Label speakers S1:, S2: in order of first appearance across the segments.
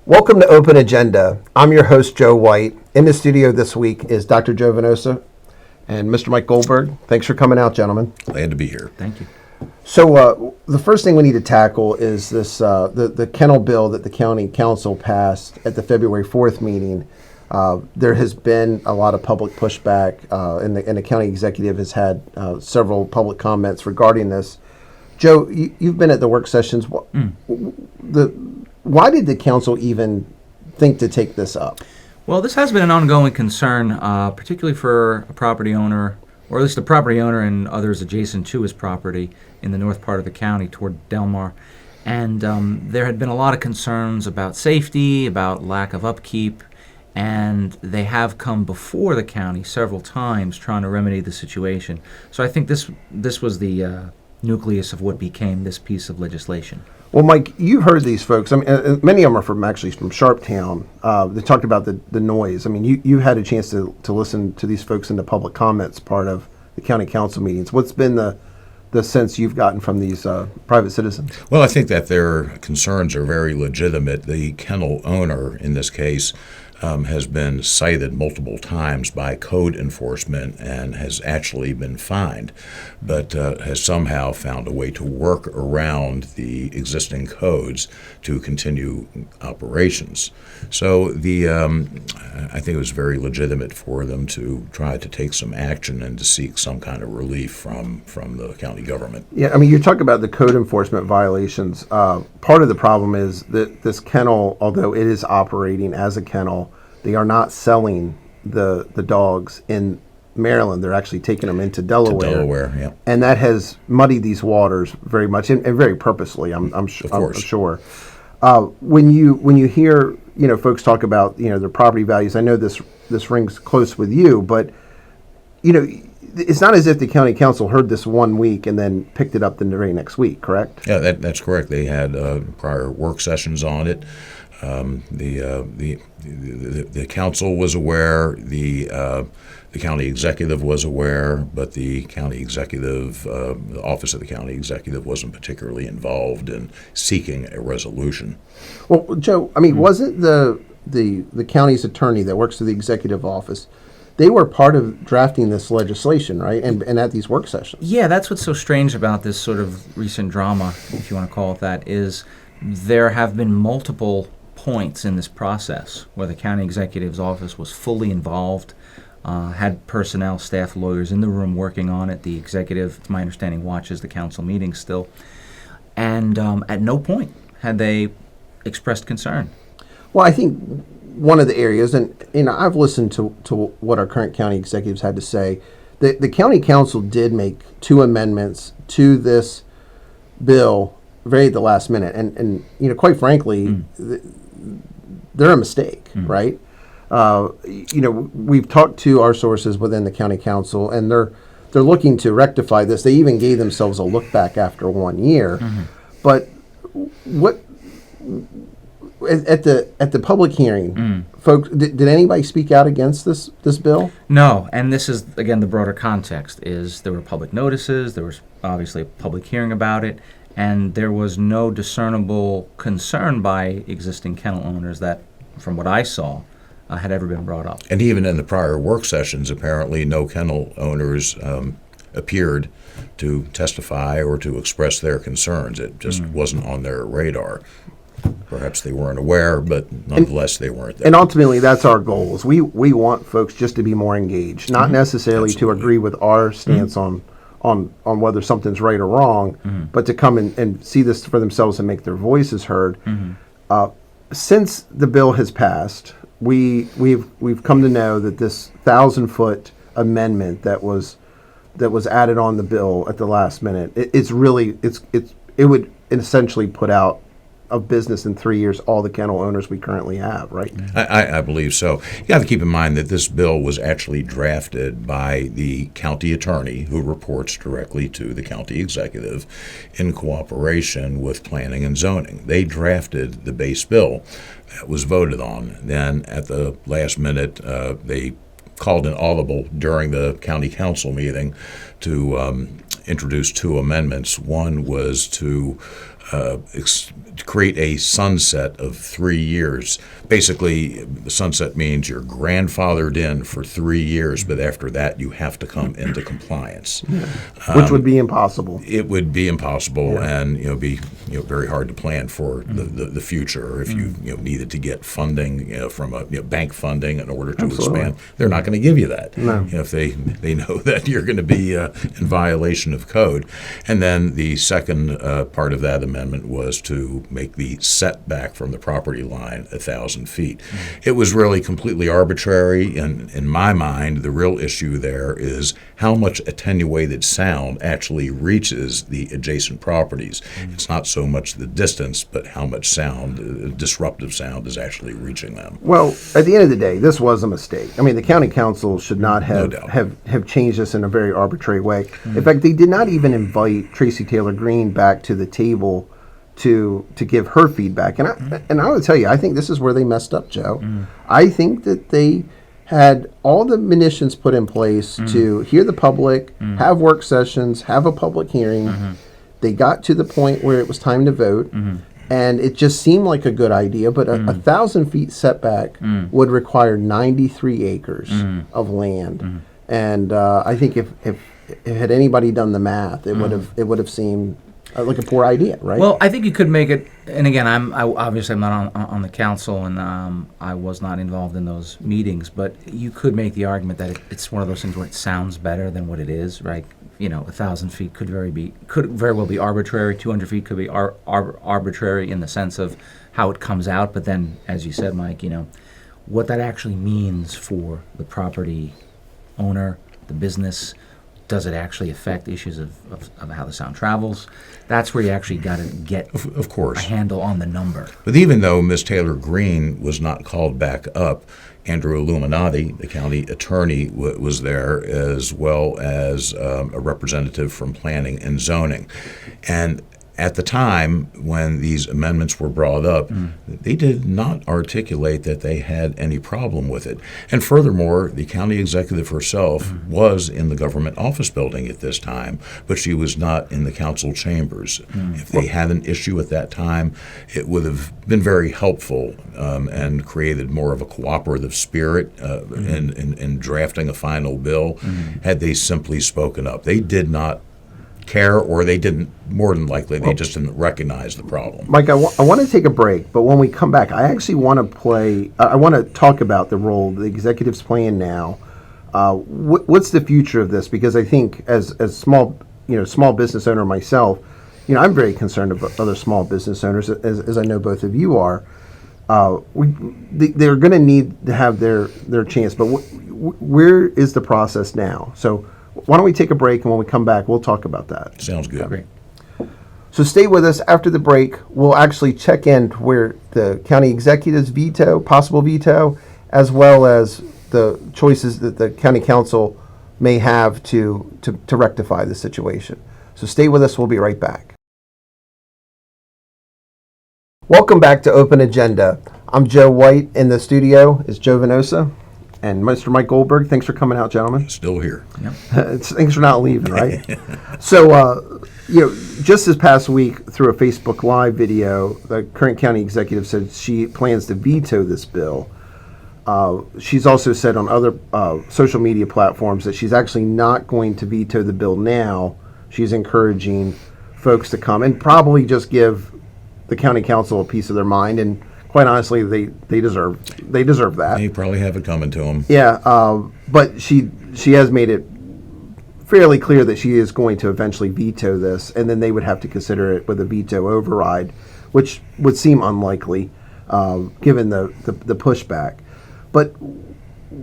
S1: Welcome to Open Agenda. I'm your host, Joe White. In the studio this week is Dr. Joe Venosa and Mr. Mike Goldberg. Thanks for coming out, gentlemen.
S2: Glad to be here.
S3: Thank you.
S1: So the first thing we need to tackle is this the kennel bill that the county council passed at the February 4th meeting. There has been a lot of public pushback, and the county executive has had several public comments regarding this. Joe, you've been at the work sessions. Why did the council even think to take this up?
S3: Well, this has been an ongoing concern, particularly for a property owner, or at least the property owner and others adjacent to his property in the north part of the county toward Delmar. And there had been a lot of concerns about safety, about lack of upkeep, and they have come before the county several times trying to remedy the situation. So I think this was the nucleus of what became this piece of legislation.
S1: Well, Mike, you've heard these folks. I mean, many of them are from Sharptown. They talked about the noise. I mean, you had a chance to listen to these folks in the public comments part of the county council meetings. What's been the sense you've gotten from these private citizens?
S2: Well, I think that their concerns are very legitimate. The kennel owner, in this case, has been cited multiple times by code enforcement and has actually been fined, but has somehow found a way to work around the existing codes to continue operations. So I think it was very legitimate for them to try to take some action and to seek some kind of relief from the county government.
S1: Yeah, I mean, you talk about the code enforcement violations. Part of the problem is that this kennel, although it is operating as a kennel, they are not selling the dogs in Maryland. They're actually taking them into Delaware.
S2: To Delaware, yeah.
S1: And that has muddied these waters very much, and very purposely, I'm sure. When you hear folks talk about their property values, I know this rings close with you, but it's not as if the county council heard this one week and then picked it up the very next week, correct?
S2: Yeah, that's correct. They had prior work sessions on it. The council was aware, the county executive was aware, but the county executive, the office of the county executive, wasn't particularly involved in seeking a resolution.
S1: Well, Joe, I mean, wasn't the county's attorney that works for the executive office? They were part of drafting this legislation, right? And at these work sessions.
S3: Yeah, that's what's so strange about this sort of recent drama, if you want to call it that, is there have been multiple points in this process where the county executive's office was fully involved, had personnel, staff, lawyers in the room working on it. The executive, it's my understanding, watches the council meetings still. And at no point had they expressed concern.
S1: Well, I think one of the areas, and I've listened to what our current county executives had to say. The county council did make 2 amendments to this bill very at the last minute, and quite frankly, they're a mistake, right? We've talked to our sources within the county council, and they're looking to rectify this. They even gave themselves a look back after 1 year. But what at the public hearing, folks, did anybody speak out against this bill?
S3: No, and this is again the broader context. Is there were public notices, there was obviously a public hearing about it, and there was no discernible concern by existing kennel owners that, from what I saw, had ever been brought up.
S2: And even in the prior work sessions, apparently no kennel owners appeared to testify or to express their concerns. It just wasn't on their radar. Perhaps they weren't aware, but nonetheless they weren't there.
S1: And ultimately, that's our goal. Is we want folks just to be more engaged, not necessarily to agree with our stance on whether something's right or wrong, but to come and see this for themselves and make their voices heard. Since the bill has passed, we've come to know that this 1,000-foot amendment that was added on the bill at the last minute, it would essentially put out of business in 3 years all the kennel owners we currently have, right?
S2: I believe so. You have to keep in mind that this bill was actually drafted by the county attorney, who reports directly to the county executive, in cooperation with planning and zoning. They drafted the base bill that was voted on. Then at the last minute, they called an audible during the county council meeting to introduce 2 amendments. One was to create a sunset of 3 years. Basically, the sunset means you're grandfathered in for 3 years, but after that, you have to come into compliance.
S1: Which would be impossible.
S2: It would be impossible, and be very hard to plan for the future. Or if you needed to get funding from a bank funding in order to expand, they're not going to give you that.
S1: No.
S2: If they know that you're going to be in violation of code. And then the second part of that amendment was to make the setback from the property line 1,000 feet. It was really completely arbitrary, and in my mind, the real issue there is how much attenuated sound actually reaches the adjacent properties. It's not so much the distance, but how much sound, disruptive sound, is actually reaching them.
S1: Well, at the end of the day, this was a mistake. I mean, the county council should not
S2: No doubt.
S1: have changed this in a very arbitrary way. In fact, they did not even invite Tracy Taylor Greene back to the table to give her feedback. And I would tell you, I think this is where they messed up, Joe. I think that they had all the munitions put in place to hear the public, have work sessions, have a public hearing. They got to the point where it was time to vote. And it just seemed like a good idea, but a 1,000 feet setback would require 93 acres of land. And I think if had anybody done the math, it would have seemed like a poor idea, right?
S3: Well, I think you could make it, and again, obviously I'm not on the council, and I was not involved in those meetings, but you could make the argument that it's one of those things where it sounds better than what it is, right? 1,000 feet could very well be arbitrary. 200 feet could be arbitrary in the sense of how it comes out, but then, as you said, Mike, what that actually means for the property owner, the business. Does it actually affect issues of how the sound travels? That's where you actually got to get
S2: of course.
S3: a handle on the number.
S2: But even though Ms. Taylor Greene was not called back up, Andrew Illuminati, the county attorney, was there, as well as a representative from planning and zoning. And at the time when these amendments were brought up, they did not articulate that they had any problem with it. And furthermore, the county executive herself was in the government office building at this time, but she was not in the council chambers. If they had an issue at that time, it would have been very helpful and created more of a cooperative spirit in drafting a final bill had they simply spoken up. They did not care, or they didn't, more than likely, they just didn't recognize the problem.
S1: Mike, I want to take a break, but when we come back, I actually want to talk about the role the executive's playing now. What's the future of this? Because I think as small business owner myself, I'm very concerned about other small business owners, as I know both of you are. They're going to need to have their chance, but where is the process now? So why don't we take a break, and when we come back, we'll talk about that.
S2: Sounds good.
S3: Great.
S1: So stay with us. After the break, we'll actually check in where the county executive's possible veto, as well as the choices that the county council may have to rectify the situation. So stay with us. We'll be right back. Welcome back to Open Agenda. I'm Joe White. In the studio is Joe Venosa and Mr. Mike Goldberg. Thanks for coming out, gentlemen.
S2: Still here.
S1: Thanks for not leaving, right? So, just this past week, through a Facebook Live video, the current county executive said she plans to veto this bill. She's also said on other social media platforms that she's actually not going to veto the bill now. She's encouraging folks to come and probably just give the county council a piece of their mind, and quite honestly, they deserve that.
S2: They probably have it coming to them.
S1: Yeah, but she has made it fairly clear that she is going to eventually veto this, and then they would have to consider it with a veto override, which would seem unlikely given the pushback. But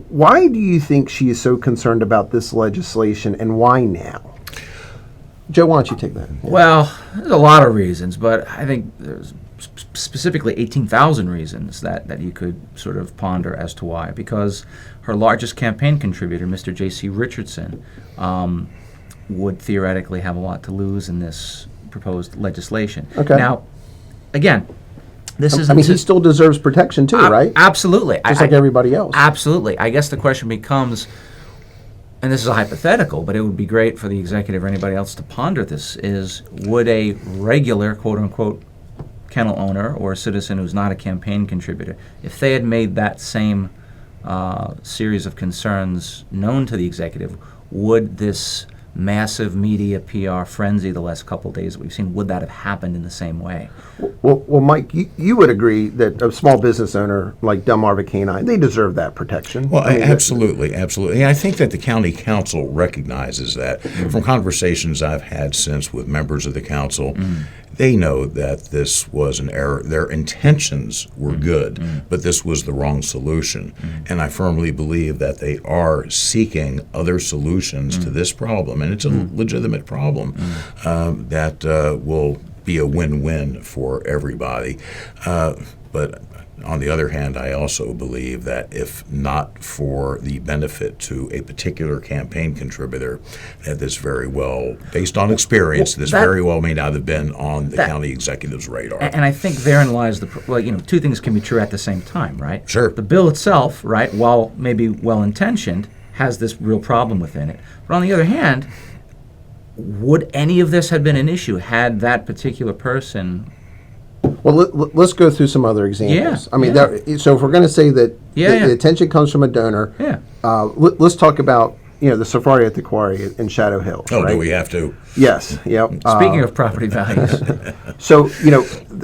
S1: why do you think she is so concerned about this legislation, and why now? Joe, why don't you take that? Yeah.
S3: Well, there's a lot of reasons, but I think there's specifically 18,000 reasons that you could sort of ponder as to why. Because her largest campaign contributor, Mr. J.C. Richardson, would theoretically have a lot to lose in this proposed legislation.
S1: Okay.
S3: Now, again, this is.
S1: I mean, he still deserves protection too, right?
S3: Absolutely.
S1: Just like everybody else.
S3: Absolutely. I guess the question becomes, and this is a hypothetical, but it would be great for the executive or anybody else to ponder this, is would a regular, quote-unquote, kennel owner or a citizen who's not a campaign contributor, if they had made that same series of concerns known to the executive, would this massive media PR frenzy the last couple of days that we've seen, would that have happened in the same way?
S1: Well, Mike, you would agree that a small business owner like Delmarva Canine, they deserve that protection.
S2: Well,
S1: I mean,
S2: absolutely, absolutely. And I think that the county council recognizes that. From conversations I've had since with members of the council, they know that this was an error. Their intentions were good, but this was the wrong solution. And I firmly believe that they are seeking other solutions to this problem. And it's a legitimate problem that will be a win-win for everybody. But on the other hand, I also believe that if not for the benefit to a particular campaign contributor, that this very well, based on experience, this very well may not have been on the county executive's radar.
S3: And I think therein lies two things can be true at the same time, right?
S2: Sure.
S3: The bill itself, right, while maybe well-intentioned, has this real problem within it. But on the other hand, would any of this have been an issue had that particular person?
S1: Well, let's go through some other examples.
S3: Yeah,
S1: I mean,
S3: yeah.
S1: so if we're going to say that
S3: Yeah,
S1: the attention comes from a donor,
S3: Yeah.
S1: Let's talk about the safari at the quarry in Shadow Hills.
S2: Oh,
S1: right?
S2: do we have to?
S1: Yes. Yep.
S3: Speaking of property values.
S1: So,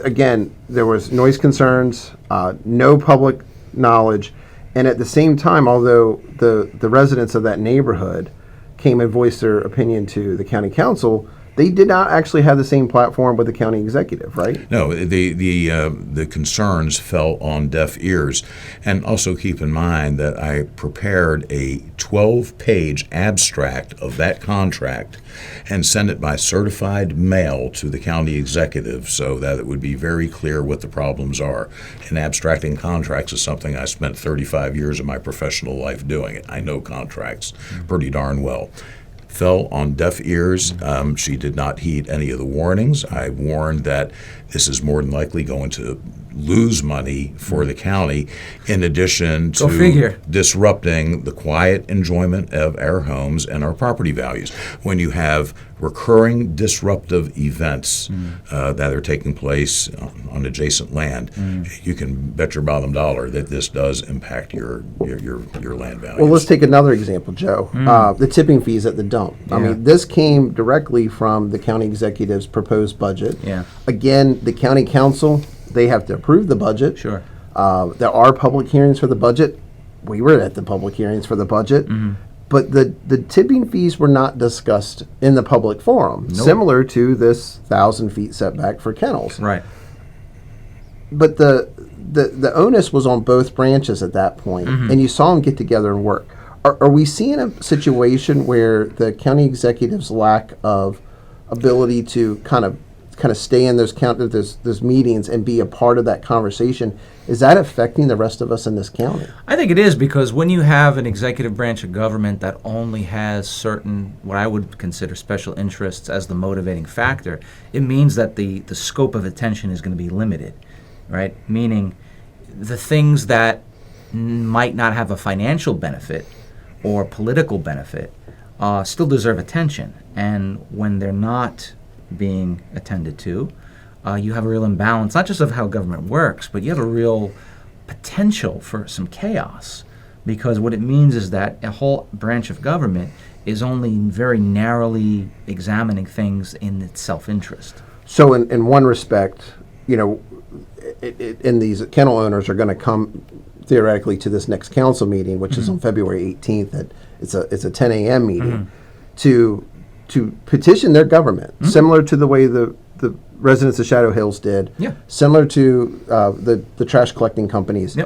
S1: again, there was noise concerns, no public knowledge, and at the same time, although the residents of that neighborhood came and voiced their opinion to the county council, they did not actually have the same platform with the county executive, right?
S2: No, the concerns fell on deaf ears. And also keep in mind that I prepared a 12-page abstract of that contract and sent it by certified mail to the county executive so that it would be very clear what the problems are. And abstracting contracts is something I spent 35 years of my professional life doing it. I know contracts pretty darn well. Fell on deaf ears. She did not heed any of the warnings. I warned that this is more than likely going to lose money for the county, in addition to disrupting the quiet enjoyment of our homes and our property values. When you have recurring disruptive events that are taking place on adjacent land, you can bet your bottom dollar that this does impact your land values.
S1: Well, let's take another example, Joe. The tipping fees at the dump. I mean, this came directly from the county executive's proposed budget.
S3: Yeah.
S1: Again, the county council, they have to approve the budget.
S3: Sure.
S1: There are public hearings for the budget. We were at the public hearings for the budget. But the tipping fees were not discussed in the public forum, similar to this 1,000 feet setback for kennels.
S3: Right.
S1: But the onus was on both branches at that point, and you saw them get together and work. Are we seeing a situation where the county executive's lack of ability to kind of stay in those meetings and be a part of that conversation, is that affecting the rest of us in this county?
S3: I think it is, because when you have an executive branch of government that only has certain, what I would consider special interests as the motivating factor, it means that the scope of attention is going to be limited, right? Meaning the things that might not have a financial benefit or political benefit still deserve attention. And when they're not being attended to, you have a real imbalance, not just of how government works, but you have a real potential for some chaos, because what it means is that a whole branch of government is only very narrowly examining things in its self-interest. So
S1: in one respect, and these kennel owners are going to come theoretically to this next council meeting, which is on February 18th. It's a 10 a.m. meeting to petition their government, similar to the way the residents of Shadow Hills did, similar to the trash collecting companies.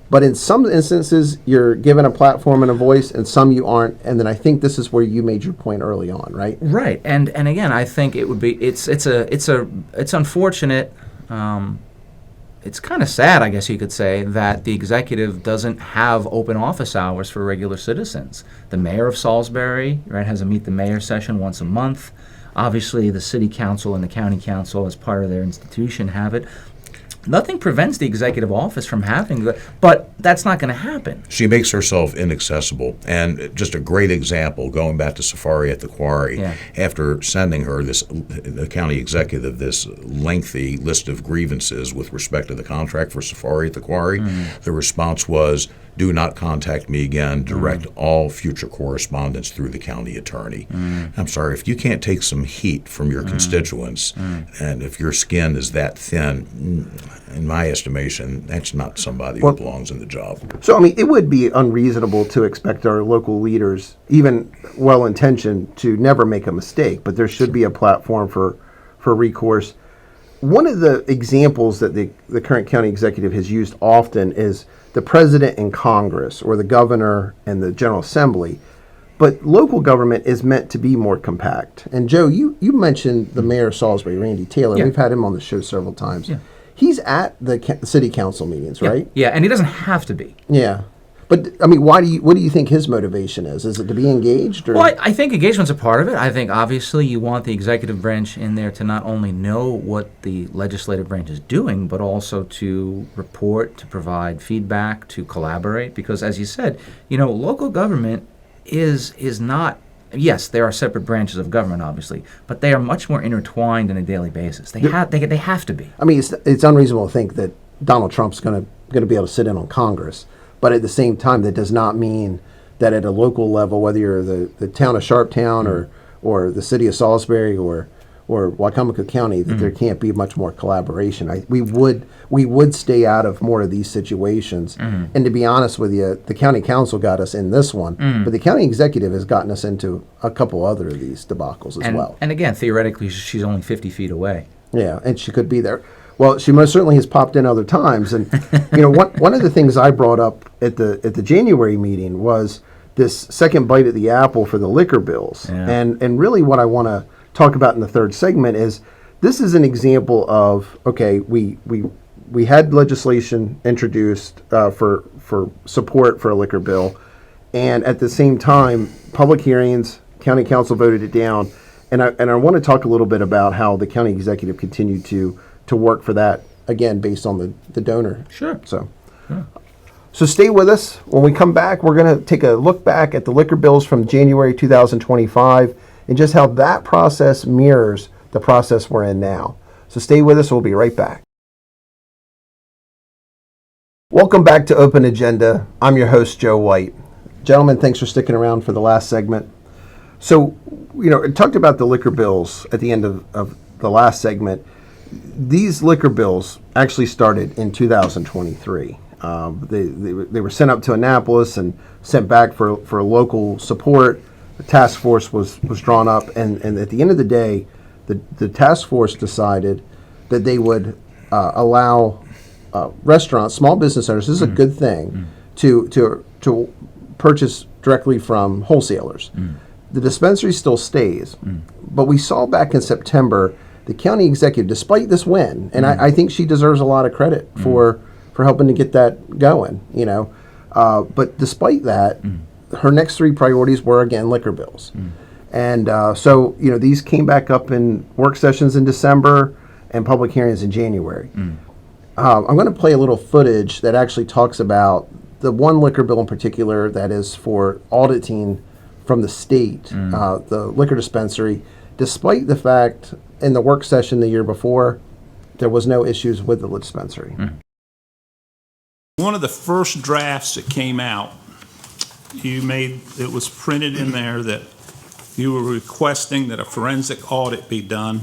S1: But in some instances, you're given a platform and a voice, and some you aren't. And then I think this is where you made your point early on, right?
S3: Right. And again, I think it would be it's unfortunate. It's kind of sad, I guess you could say, that the executive doesn't have open office hours for regular citizens. The mayor of Salisbury, right, has a Meet the Mayor session once a month. Obviously, the city council and the county council, as part of their institution, have it. nothing prevents the executive office from having that, but that's not going to happen.
S2: She makes herself inaccessible. And just a great example, going back to Safari at the Quarry,
S3: Yeah.
S2: after sending her, the county executive, this lengthy list of grievances with respect to the contract for Safari at the Quarry, the response was, do not contact me again, direct all future correspondence through the county attorney. I'm sorry, if you can't take some heat from your constituents, and if your skin is that thin, in my estimation, that's not somebody who belongs in the job.
S1: So, I mean, it would be unreasonable to expect our local leaders, even well-intentioned, to never make a mistake, but there should be a platform for recourse. One of the examples that the current county executive has used often is the president and Congress, or the governor and the General Assembly. But local government is meant to be more compact. And Joe, you mentioned the mayor of Salisbury, Randy Taylor.
S3: Yeah.
S1: We've had him on the show several times.
S3: Yeah.
S1: He's at the city council meetings, right?
S3: Yeah, and he doesn't have to be.
S1: Yeah. But, I mean, what do you think his motivation is? Is it to be engaged? Or?
S3: Well, I think engagement's a part of it. I think, obviously, you want the executive branch in there to not only know what the legislative branch is doing, but also to report, to provide feedback, to collaborate. Because, as you said, local government is not... Yes, there are separate branches of government, obviously, but they are much more intertwined on a daily basis. They have to be.
S1: I mean, it's unreasonable to think that Donald Trump's going to be able to sit in on Congress. But at the same time, that does not mean that at a local level, whether you're the town of Sharptown or the city of Salisbury or Wycomico County, that there can't be much more collaboration. We would stay out of more of these situations. And to be honest with you, the county council got us in this one, but the county executive has gotten us into a couple other of these debacles as well.
S3: And again, theoretically, she's only 50 feet away.
S1: Yeah, and she could be there. Well, she most certainly has popped in other times, and one of the things I brought up at the January meeting was this second bite at the apple for the liquor bills, and really what I want to talk about in the third segment is this is an example of we had legislation introduced for support for a liquor bill, and at the same time, public hearings, county council voted it down, and I want to talk a little bit about how the county executive continued to work for that, again, based on the donor.
S3: Sure.
S1: So stay with us. When we come back, we're going to take a look back at the liquor bills from January 2025 and just how that process mirrors the process we're in now. So stay with us. We'll be right back. Welcome back to Open Agenda. I'm your host, Joe White. Gentlemen, thanks for sticking around for the last segment. So, I talked about the liquor bills at the end of the last segment. These liquor bills actually started in 2023. They were sent up to Annapolis and sent back for local support. The task force was drawn up, and at the end of the day, the task force decided that they would allow restaurants, small business owners, this is a good thing, to purchase directly from wholesalers. The dispensary still stays, but we saw back in September the county executive, despite this win, and I think she deserves a lot of credit for helping to get that going, but despite that, her next three priorities were, again, liquor bills. And so, these came back up in work sessions in December and public hearings in January. I'm going to play a little footage that actually talks about the one liquor bill in particular that is for auditing from the state, the liquor dispensary, despite the fact in the work session the year before, there was no issues with the dispensary.
S4: One of the first drafts that came out, it was printed in there that you were requesting that a forensic audit be done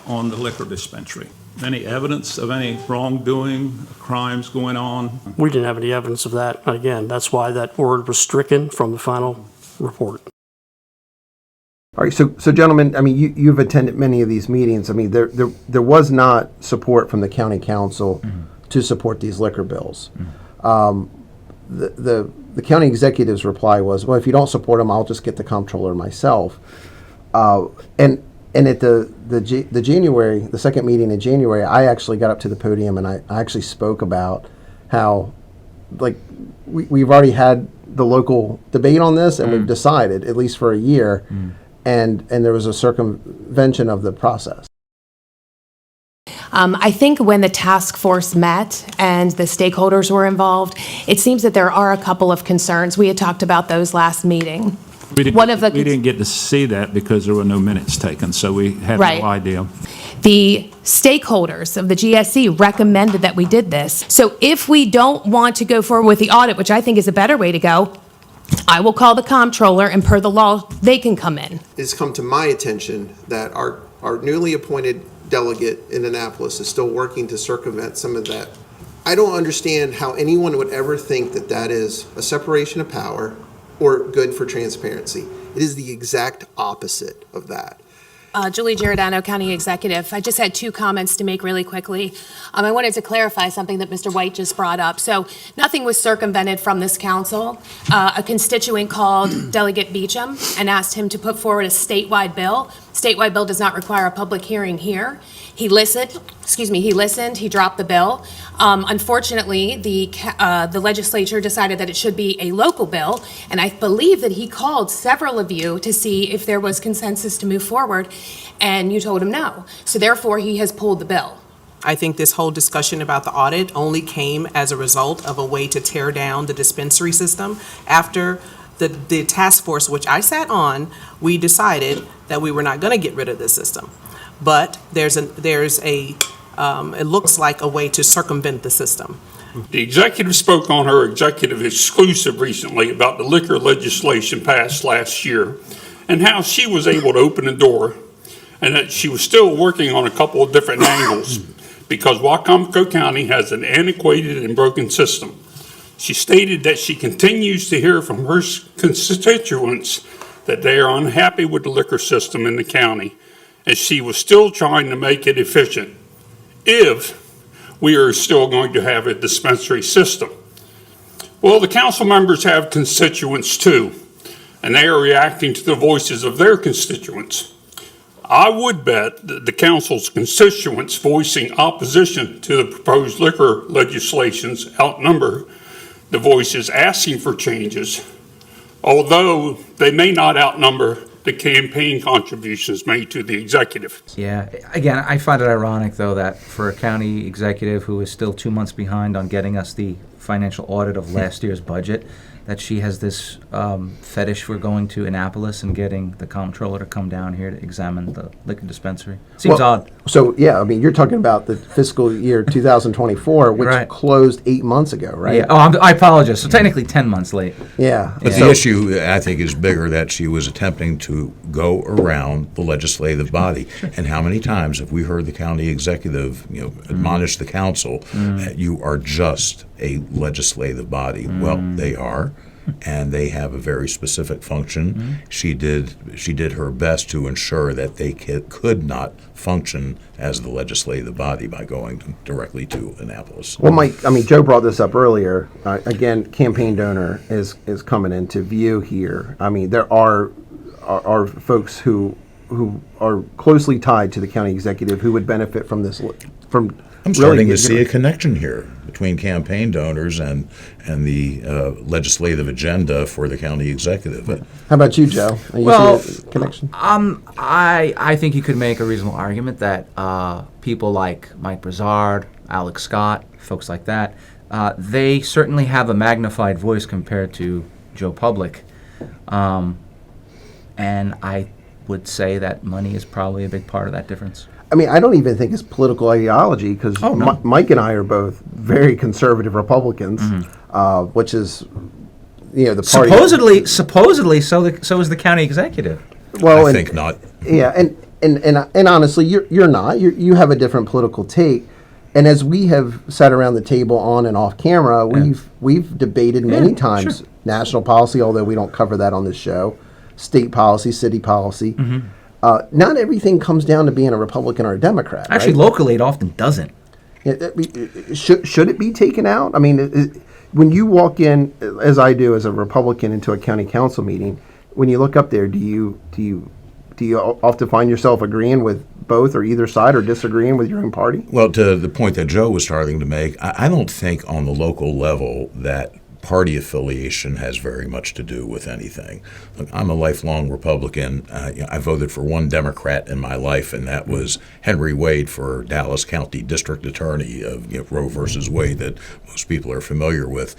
S4: on the liquor dispensary. Any evidence of any wrongdoing, crimes going on?
S5: We didn't have any evidence of that. Again, that's why that word was stricken from the final report.
S1: All right, so gentlemen, I mean, you've attended many of these meetings. I mean, there was not support from the county council to support these liquor bills. The county executive's reply was, well, if you don't support them, I'll just get the comptroller myself. And at the January, the second meeting in January, I actually got up to the podium and I actually spoke about how, like, we've already had the local debate on this and we've decided, at least for a year, and there was a circumvention of the process.
S6: I think when the task force met and the stakeholders were involved, it seems that there are a couple of concerns. We had talked about those last meeting.
S4: We
S6: One of the-
S4: didn't get to see that because there were no minutes taken, so we had
S6: Right.
S4: no idea.
S6: The stakeholders of the GSC recommended that we did this. So if we don't want to go forward with the audit, which I think is a better way to go, I will call the comptroller, and per the law, they can come in.
S1: It's come to my attention that our newly appointed delegate in Annapolis is still working to circumvent some of that. I don't understand how anyone would ever think that that is a separation of power or good for transparency. It is the exact opposite of that.
S6: Julie Giordano, County Executive. I just had two comments to make really quickly. I wanted to clarify something that Mr. White just brought up. So nothing was circumvented from this council. A constituent called Delegate Beecham and asked him to put forward a statewide bill. Statewide bill does not require a public hearing here. He listened, he dropped the bill. Unfortunately, the legislature decided that it should be a local bill, and I believe that he called several of you to see if there was consensus to move forward, and you told him no. So therefore, he has pulled the bill.
S7: I think this whole discussion about the audit only came as a result of a way to tear down the dispensary system. After the task force, which I sat on, we decided that we were not going to get rid of this system. But it looks like a way to circumvent the system.
S8: The executive spoke on her executive exclusive recently about the liquor legislation passed last year and how she was able to open the door and that she was still working on a couple of different angles because Wacomico County has an antiquated and broken system. She stated that she continues to hear from her constituents that they are unhappy with the liquor system in the county, and she was still trying to make it efficient if we are still going to have a dispensary system. Well, the council members have constituents too, and they are reacting to the voices of their constituents. I would bet that the council's constituents voicing opposition to the proposed liquor legislations outnumber the voices asking for changes, although they may not outnumber the campaign contributions made to the executive.
S3: Yeah, again, I find it ironic, though, that for a county executive who is still 2 months behind on getting us the financial audit of last year's budget, that she has this fetish for going to Annapolis and getting the comptroller to come down here to examine the liquor dispensary. Seems odd.
S1: So, yeah, I mean, you're talking about the fiscal year 2024, which
S3: Right.
S1: closed 8 months ago, right?
S3: Yeah. Oh, I apologize. So technically 10 months late.
S1: Yeah.
S2: But
S1: So-
S2: the issue, I think, is bigger that she was attempting to go around the legislative body. And how many times have we heard the county executive, admonish the council that you are just a legislative body? Well, they are, and they have a very specific function. She did her best to ensure that they could not function as the legislative body by going directly to Annapolis.
S1: Well, Mike, I mean, Joe brought this up earlier. Again, campaign donor is coming into view here. I mean, there are folks who are closely tied to the county executive who would benefit from this.
S2: I'm starting to see a connection here between campaign donors and the legislative agenda for the county executive.
S1: How about you, Joe? You
S3: Well,
S1: see a connection?
S3: I think you could make a reasonable argument that people like Mike Brazard, Alex Scott, folks like that, they certainly have a magnified voice compared to Joe Public. And I would say that money is probably a big part of that difference.
S1: I mean, I don't even think it's political ideology because
S3: no.
S1: Mike and I are both very conservative Republicans, which is, the party.
S3: Supposedly, so is the county executive.
S1: Well,
S2: I think not.
S1: Yeah, and honestly, you're not. You have a different political take. And as we have sat around the table on and off camera, we've debated many times national policy, although we don't cover that on this show, state policy, city policy. Not everything comes down to being a Republican or a Democrat.
S3: Actually,
S1: right?
S3: locally, it often doesn't.
S1: Should it be taken out? I mean, when you walk in, as I do as a Republican, into a county council meeting, when you look up there, do you often find yourself agreeing with both or either side or disagreeing with your own party?
S2: Well, to the point that Joe was starting to make, I don't think on the local level that party affiliation has very much to do with anything. Look, I'm a lifelong Republican. I voted for one Democrat in my life, and that was Henry Wade for Dallas County District Attorney of Roe versus Wade, that most people are familiar with.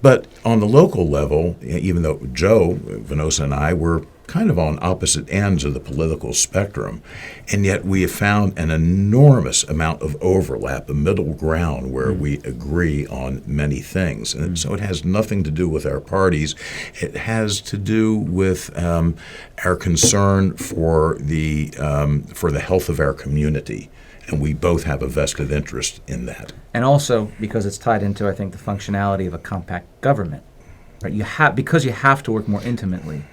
S2: But on the local level, even though Joe Venosa and I were kind of on opposite ends of the political spectrum, and yet we have found an enormous amount of overlap, a middle ground where we agree on many things. And so it has nothing to do with our parties. It has to do with our concern for the health of our community. And we both have a vested interest in that.
S3: And also because it's tied into, I think, the functionality of a compact government. Right? Because you have to work more intimately.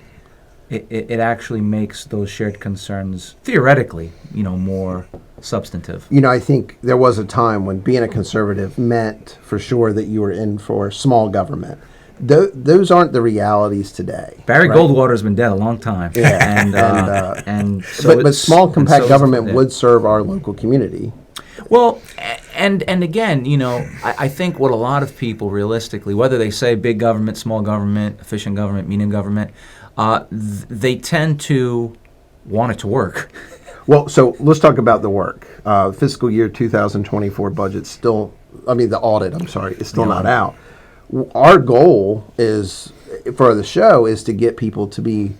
S3: It actually makes those shared concerns theoretically, more substantive.
S1: I think there was a time when being a conservative meant for sure that you were in for small government. Those aren't the realities today.
S3: Barry
S1: right?
S3: Goldwater's been dead a long time.
S1: Yeah.
S3: And so
S1: but small compact government
S3: would
S1: would serve our local community.
S3: Well, and again, I think what a lot of people realistically, whether they say big government, small government, efficient government, medium government, they tend to want it to work.
S1: Well, so let's talk about the work. Fiscal year 2024 budget the audit, is still not out. Our goal is, for the show, is to get people to be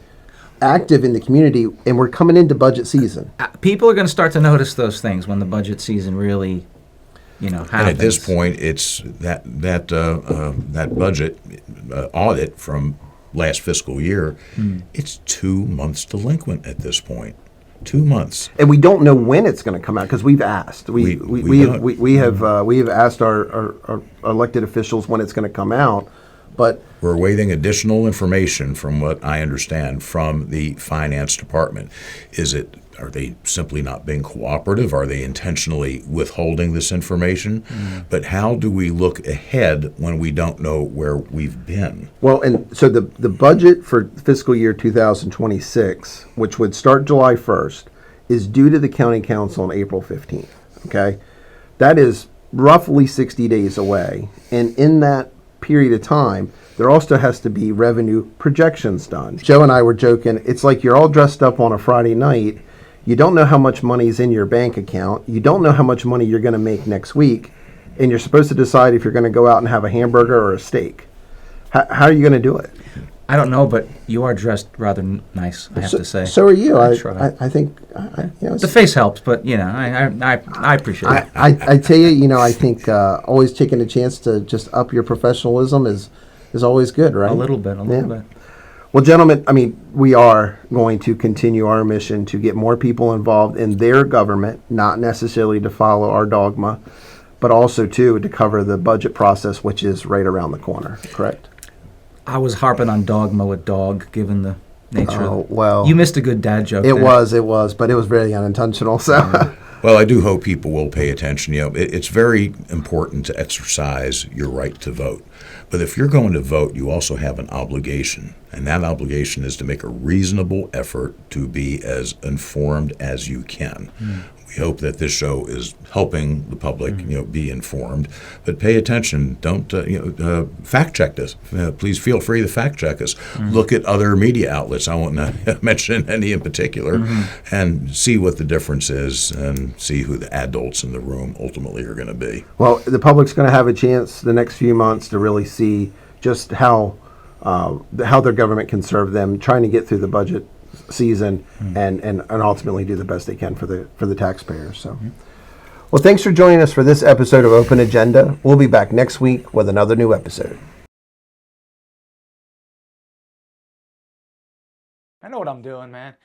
S1: active in the community, and we're coming into budget season.
S3: People are going to start to notice those things when the budget season really, happens.
S2: And at this point, it's that budget audit from last fiscal year, it's 2 months delinquent at this point. 2 months.
S1: And we don't know when it's going to come out because we've asked. We have asked our elected officials when it's going to come out, but
S2: we're awaiting additional information from what I understand from the finance department. Are they simply not being cooperative? Are they intentionally withholding this information? But how do we look ahead when we don't know where we've been?
S1: Well, and so the budget for fiscal year 2026, which would start July 1st, is due to the county council on April 15th. Okay, that is roughly 60 days away, and in that period of time, there also has to be revenue projections done. Joe and I were joking, it's like you're all dressed up on a Friday night. You don't know how much money's in your bank account. You don't know how much money you're going to make next week. And you're supposed to decide if you're going to go out and have a hamburger or a steak. How are you going to do it?
S3: I don't know, but you are dressed rather nice, I have to say.
S1: So are you. I think
S3: the face helps, but I appreciate it.
S1: I tell you, I think always taking a chance to just up your professionalism is always good, right?
S3: A little bit.
S1: Well, gentlemen, we are going to continue our mission to get more people involved in their government, not necessarily to follow our dogma, but also, to cover the budget process, which is right around the corner, correct?
S3: I was harping on dogma with dog, given the nature of it.
S1: Well.
S3: You missed a good dad joke
S1: It
S3: there.
S1: was, but it was very unintentional, so.
S3: Yeah.
S2: Well, I do hope people will pay attention. It's very important to exercise your right to vote. But if you're going to vote, you also have an obligation, and that obligation is to make a reasonable effort to be as informed as you can. We hope that this show is helping the public, be informed. But pay attention. Don't fact check this. Please feel free to fact check us. Look at other media outlets. I won't mention any in particular, and see what the difference is, and see who the adults in the room ultimately are going to be.
S1: Well, the public's going to have a chance the next few months to really see just how their government can serve them, trying to get through the budget season and ultimately do the best they can for the taxpayers. So, well, thanks for joining us for this episode of Open Agenda. We'll be back next week with another new episode.
S3: I know what I'm doing, man.